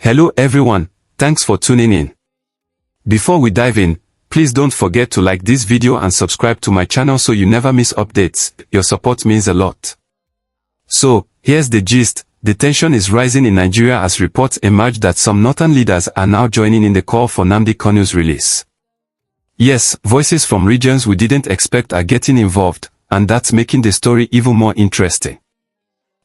Hello everyone, thanks for tuning in. Before we dive in, please don't forget to like this video and subscribe to my channel so you never miss updates. Your support means a lot. So, here's the gist. The tension is rising in Nigeria as reports emerge that some northern leaders are now joining in the call for Nnamdi Kanu's release. Yes, voices from regions we didn't expect are getting involved, and that's making the story even more interesting.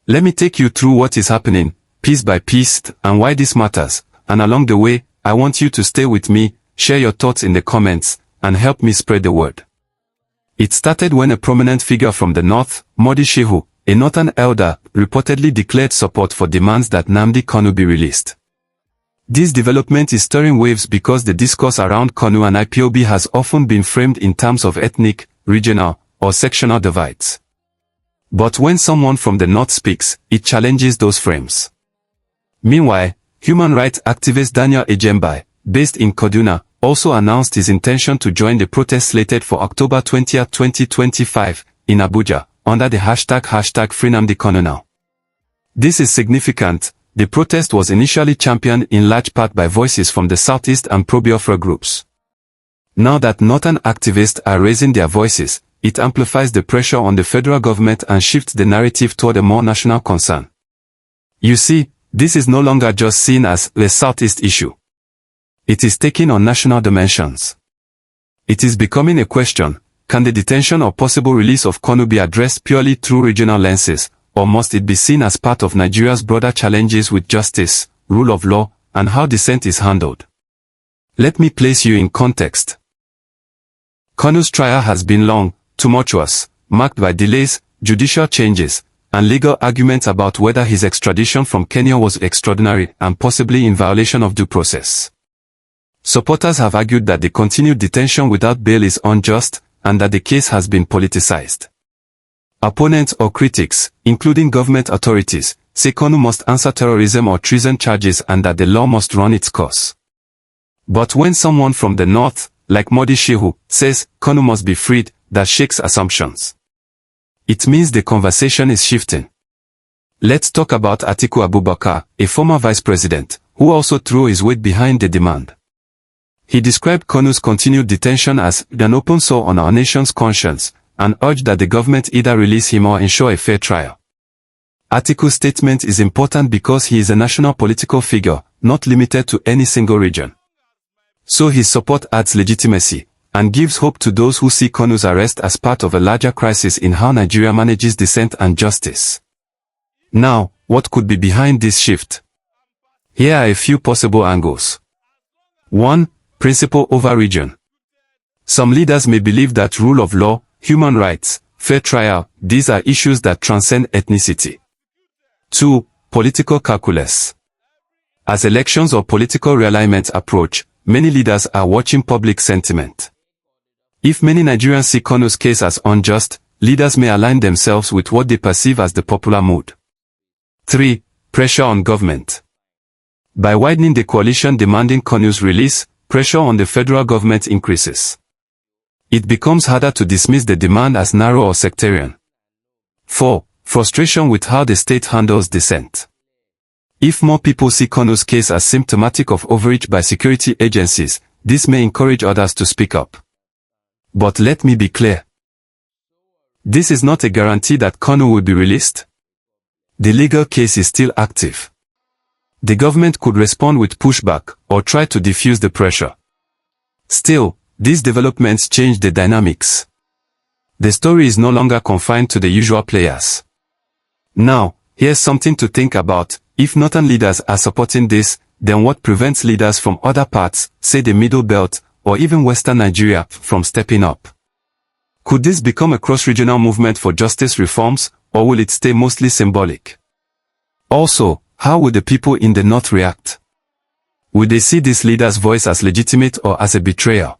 Let me take you through what is happening, piece by piece, and why this matters, and along the way, I want you to stay with me, share your thoughts in the comments, and help me spread the word. It started when a prominent figure from the north, Mahdi Shehu, a northern elder, reportedly declared support for demands that Nnamdi Kanu be released. This development is stirring waves because the discourse around Kanu and IPOB has often been framed in terms of ethnic, regional, or sectional divides. But when someone from the north speaks, it challenges those frames. Meanwhile, human rights activist Daniel Ejembai, based in Kaduna, also announced his intention to join the protest slated for October 20, 2025, in Abuja, under the hashtag #FreeNamdiKanu. This is significant. The protest was initially championed in large part by voices from the southeast and pro-Biafra groups. Now that northern activists are raising their voices, it amplifies the pressure on the federal government and shifts the narrative toward a more national concern. You see, this is no longer just seen as the southeast issue. It is taking on national dimensions. It is becoming a question: can the detention or possible release of Kanu be addressed purely through regional lenses, or must it be seen as part of Nigeria's broader challenges with justice, rule of law, and how dissent is handled? Let me place you in context. Kanu's trial has been long, tumultuous, marked by delays, judicial changes, and legal arguments about whether his extradition from Kenya was extraordinary and possibly in violation of due process. Supporters have argued that the continued detention without bail is unjust, and that the case has been politicized. Opponents or critics, including government authorities, say Kanu must answer terrorism or treason charges and that the law must run its course. But when someone from the north, like Mahdi Shehu, says Kanu must be freed, that shakes assumptions. It means the conversation is shifting. Let's talk about Atiku Abubakar, a former vice president, who also threw his weight behind the demand. He described Kanu's continued detention as an open sore on our nation's conscience, and urged that the government either release him or ensure a fair trial. Atiku's statement is important because he is a national political figure, not limited to any single region. So his support adds legitimacy, and gives hope to those who see Kanu's arrest as part of a larger crisis in how Nigeria manages dissent and justice. Now, what could be behind this shift? Here are a few possible angles. 1. Principle over region. Some leaders may believe that rule of law, human rights, fair trial, these are issues that transcend ethnicity. 2. Political calculus. As elections or political realignments approach, many leaders are watching public sentiment. If many Nigerians see Kanu's case as unjust, leaders may align themselves with what they perceive as the popular mood. 3. Pressure on government. By widening the coalition demanding Kanu's release, pressure on the federal government increases. It becomes harder to dismiss the demand as narrow or sectarian. 4. Frustration with how the state handles dissent. If more people see Kanu's case as symptomatic of overreach by security agencies, this may encourage others to speak up. But let me be clear. This is not a guarantee that Kanu will be released. The legal case is still active. The government could respond with pushback, or try to diffuse the pressure. Still, these developments change the dynamics. The story is no longer confined to the usual players. Now, here's something to think about. If northern leaders are supporting this, then what prevents leaders from other parts, say the Middle Belt, or even Western Nigeria, from stepping up? Could this become a cross-regional movement for justice reforms, or will it stay mostly symbolic? Also, how will the people in the north react? Will they see this leader's voice as legitimate or as a betrayal?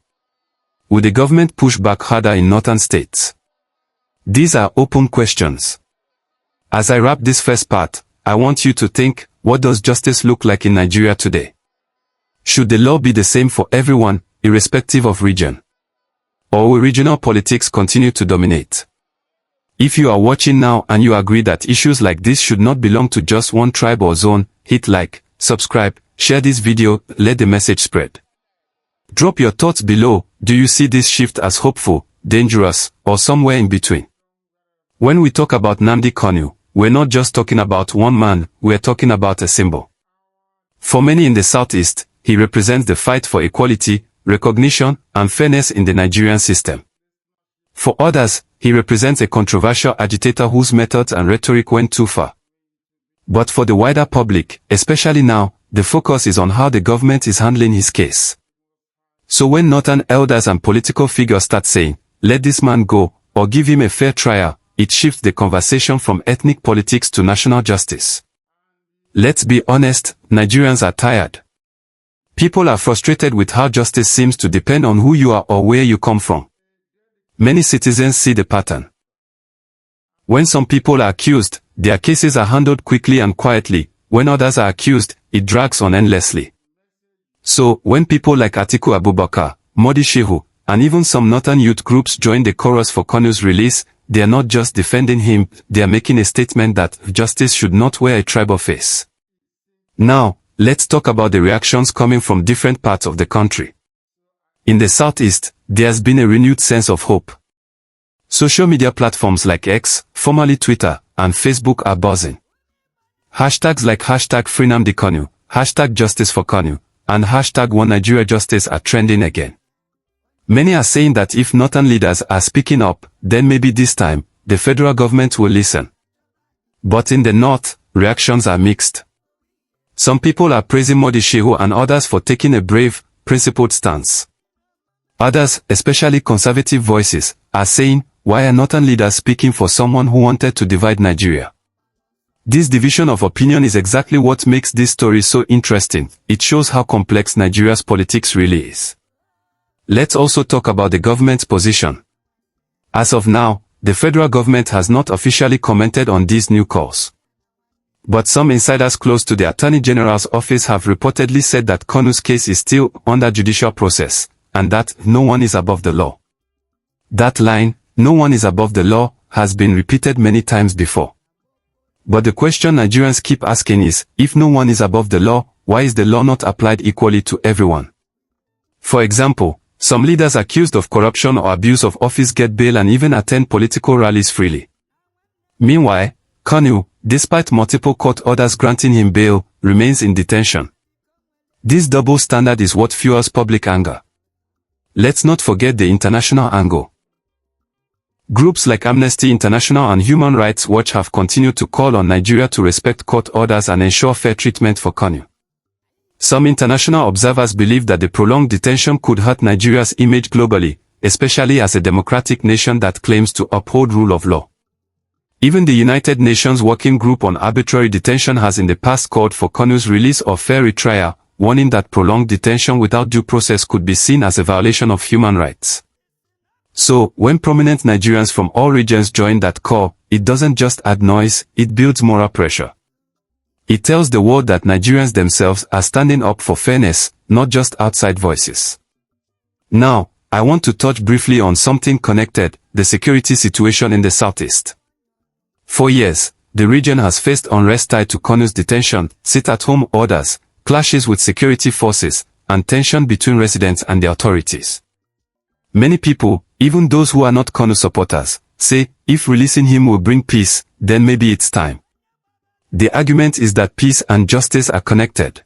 Will the government push back harder in northern states? These are open questions. As I wrap this first part, I want you to think, what does justice look like in Nigeria today? Should the law be the same for everyone, irrespective of region? Or will regional politics continue to dominate? If you are watching now and you agree that issues like this should not belong to just one tribe or zone, hit like, subscribe, share this video, let the message spread. Drop your thoughts below. Do you see this shift as hopeful, dangerous, or somewhere in between? When we talk about Nnamdi Kanu, we're not just talking about one man, we're talking about a symbol. For many in the Southeast, he represents the fight for equality, recognition, and fairness in the Nigerian system. For others, he represents a controversial agitator whose methods and rhetoric went too far. But for the wider public, especially now, the focus is on how the government is handling his case. So when northern elders and political figures start saying, "Let this man go," or "Give him a fair trial," it shifts the conversation from ethnic politics to national justice. Let's be honest, Nigerians are tired. People are frustrated with how justice seems to depend on who you are or where you come from. Many citizens see the pattern. When some people are accused, their cases are handled quickly and quietly. When others are accused, it drags on endlessly. So, when people like Atiku Abubakar, Mahdi Shehu, and even some northern youth groups join the chorus for Kanu's release, they are not just defending him, they are making a statement that justice should not wear a tribal face. Now, let's talk about the reactions coming from different parts of the country. In the Southeast, there has been a renewed sense of hope. Social media platforms like X, formerly Twitter, and Facebook are buzzing. Hashtags like #FreeNamdiKanu, #JusticeForKanu, and #OneNigeriaJustice are trending again. Many are saying that if northern leaders are speaking up, then maybe this time, the federal government will listen. But in the north, reactions are mixed. Some people are praising Mahdi Shehu and others for taking a brave, principled stance. Others, especially conservative voices, are saying, why are northern leaders speaking for someone who wanted to divide Nigeria? This division of opinion is exactly what makes this story so interesting. It shows how complex Nigeria's politics really is. Let's also talk about the government's position. As of now, the federal government has not officially commented on these new calls. But some insiders close to the Attorney General's office have reportedly said that Kanu's case is still under judicial process, and that no one is above the law. That line, "no one is above the law," has been repeated many times before. But the question Nigerians keep asking is, if no one is above the law, why is the law not applied equally to everyone? For example, some leaders accused of corruption or abuse of office get bail and even attend political rallies freely. Meanwhile, Kanu, despite multiple court orders granting him bail, remains in detention. This double standard is what fuels public anger. Let's not forget the international angle. Groups like Amnesty International and Human Rights Watch have continued to call on Nigeria to respect court orders and ensure fair treatment for Kanu. Some international observers believe that the prolonged detention could hurt Nigeria's image globally, especially as a democratic nation that claims to uphold rule of law. Even the United Nations Working Group on Arbitrary Detention has in the past called for Kanu's release or fair retrial, warning that prolonged detention without due process could be seen as a violation of human rights. So, when prominent Nigerians from all regions join that call, it doesn't just add noise, it builds moral pressure. It tells the world that Nigerians themselves are standing up for fairness, not just outside voices. Now, I want to touch briefly on something connected, the security situation in the Southeast. For years, the region has faced unrest tied to Kanu's detention, sit-at-home orders, clashes with security forces, and tension between residents and the authorities. Many people, even those who are not Kanu supporters, say, if releasing him will bring peace, then maybe it's time. The argument is that peace and justice are connected.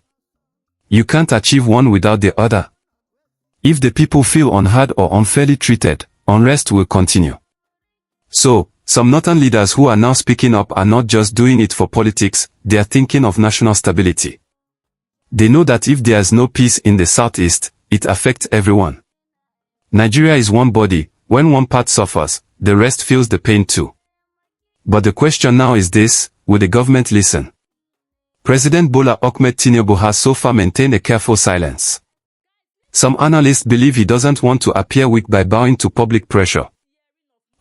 You can't achieve one without the other. If the people feel unheard or unfairly treated, unrest will continue. So, some northern leaders who are now speaking up are not just doing it for politics, they are thinking of national stability. They know that if there is no peace in the Southeast, it affects everyone. Nigeria is one body. When one part suffers, the rest feels the pain too. But the question now is this, will the government listen? President Bola Tinubu has so far maintained a careful silence. Some analysts believe he doesn't want to appear weak by bowing to public pressure.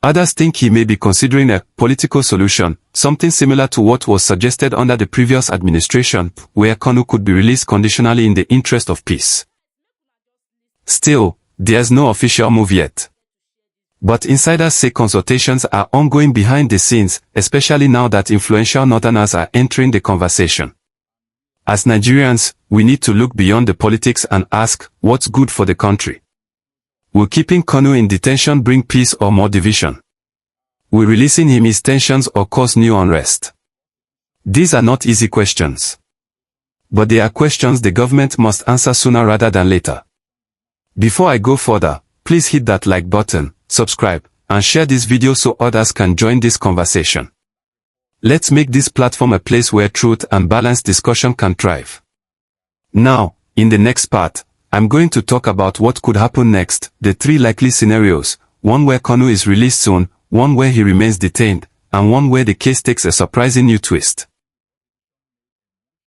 Others think he may be considering a political solution, something similar to what was suggested under the previous administration, where Kanu could be released conditionally in the interest of peace. Still, there's no official move yet. But insiders say consultations are ongoing behind the scenes, especially now that influential northerners are entering the conversation. As Nigerians, we need to look beyond the politics and ask, what's good for the country? Will keeping Kanu in detention bring peace or more division? Will releasing him ease tensions or cause new unrest? These are not easy questions. But they are questions the government must answer sooner rather than later. Before I go further, please hit that like button, subscribe, and share this video so others can join this conversation. Let's make this platform a place where truth and balanced discussion can thrive. Now, in the next part, I'm going to talk about what could happen next, the three likely scenarios, one where Kanu is released soon, one where he remains detained, and one where the case takes a surprising new twist.